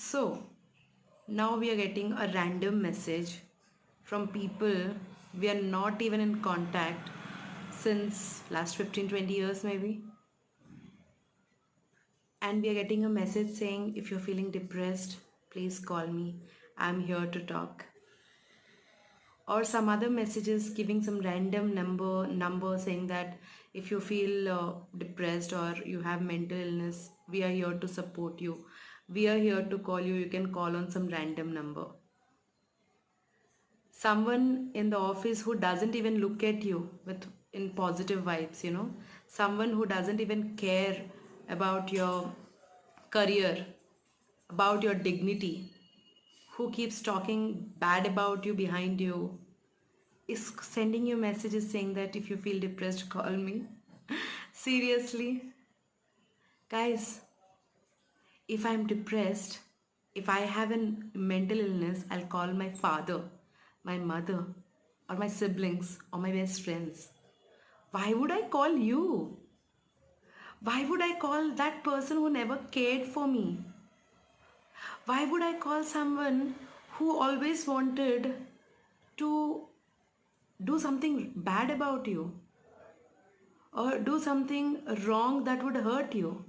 So now we are getting a random message from people we are not even in contact since last 15-20 years maybe. And we are getting a message saying, if you're feeling depressed, please call me. I'm here to talk. Or some other messages giving some random number saying that if you feel depressed or you have mental illness, we are here to support you. We are here to call you. You can call on some random number. Someone in the office who doesn't even look at you with in positive vibes, someone who doesn't even care about your career, about your dignity, who keeps talking bad about you behind you, is sending you messages saying that if you feel depressed, call me. Seriously, guys, if I'm depressed, if I have a mental illness, I'll call my father, my mother, or my siblings, or my best friends. Why would I call you? Why would I call that person who never cared for me? Why would I call someone who always wanted to do something bad about you or do something wrong that would hurt you?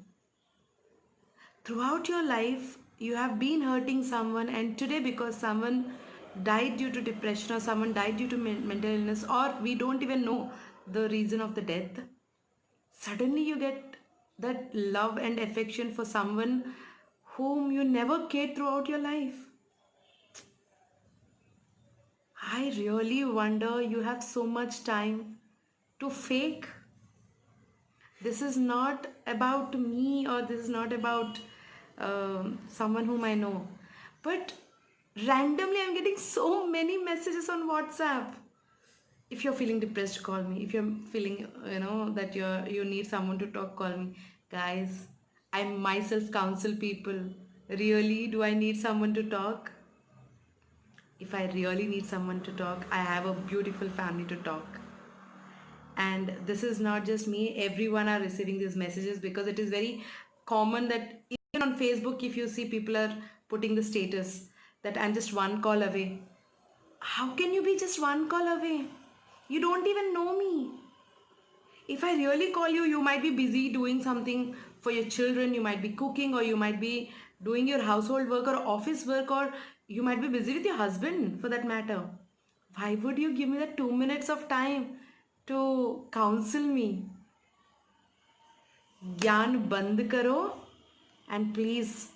Throughout your life, you have been hurting someone, and today, because someone died due to depression or someone died due to mental illness, or we don't even know the reason of the death, suddenly you get that love and affection for someone whom you never cared throughout your life. I really wonder you have so much time to fake. This is not about me, or this is not about someone whom I know. But randomly, I'm getting so many messages on WhatsApp. If you're feeling depressed, call me. If you're feeling, that you need someone to talk, call me. Guys, I myself counsel people. Really, do I need someone to talk? If I really need someone to talk, I have a beautiful family to talk. And this is not just me, everyone are receiving these messages, because it is very common that even on Facebook, if you see people are putting the status that I'm just one call away. How can you be just one call away? You don't even know me. If I really call you, you might be busy doing something for your children, you might be cooking, or you might be doing your household work or office work, or you might be busy with your husband for that matter. Why would you give me that 2 minutes of time to counsel me? Gyan band karo, and please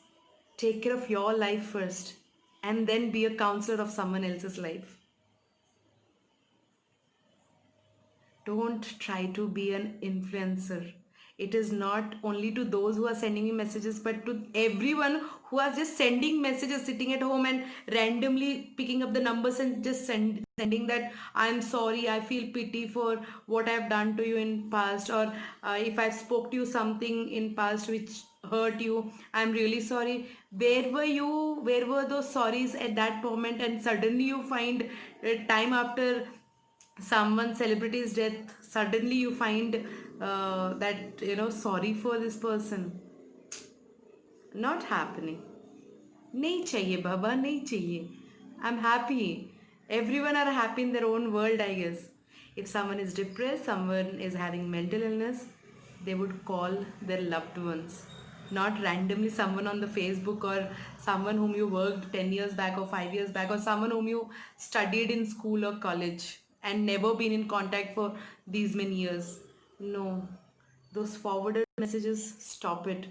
take care of your life first, and then be a counselor of someone else's life. Don't try to be an influencer. It is not only to those who are sending me messages, but to everyone who are just sending messages, sitting at home and randomly picking up the numbers and just sending that I'm sorry, I feel pity for what I've done to you in past, or if I've spoke to you something in past which hurt you, I'm really sorry. Where were you? Where were those sorries at that moment? And suddenly you find time after someone celebrity's death, suddenly you find that sorry for this person. Not happening. नहीं चाहिए बाबा, नहीं चाहिए. I'm happy. Everyone are happy in their own world, I guess. If someone is depressed, someone is having mental illness, they would call their loved ones, not randomly someone on the Facebook, or someone whom you worked 10 years back or 5 years back, or someone whom you studied in school or college and never been in contact for these many years. No, those forwarded messages, stop it.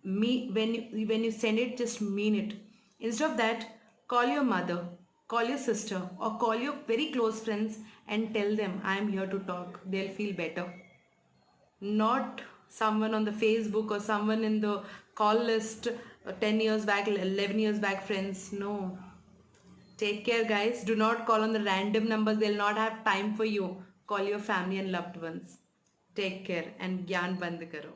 When you send it, just mean it. Instead of that, call your mother, call your sister, or call your very close friends and tell them I am here to talk. They'll feel better. Not someone on the Facebook or someone in the call list 10 years back, 11 years back friends. No. Take care, guys. Do not call on the random numbers. They'll not have time for you. Call your family and loved ones. Take care and gyan band karo.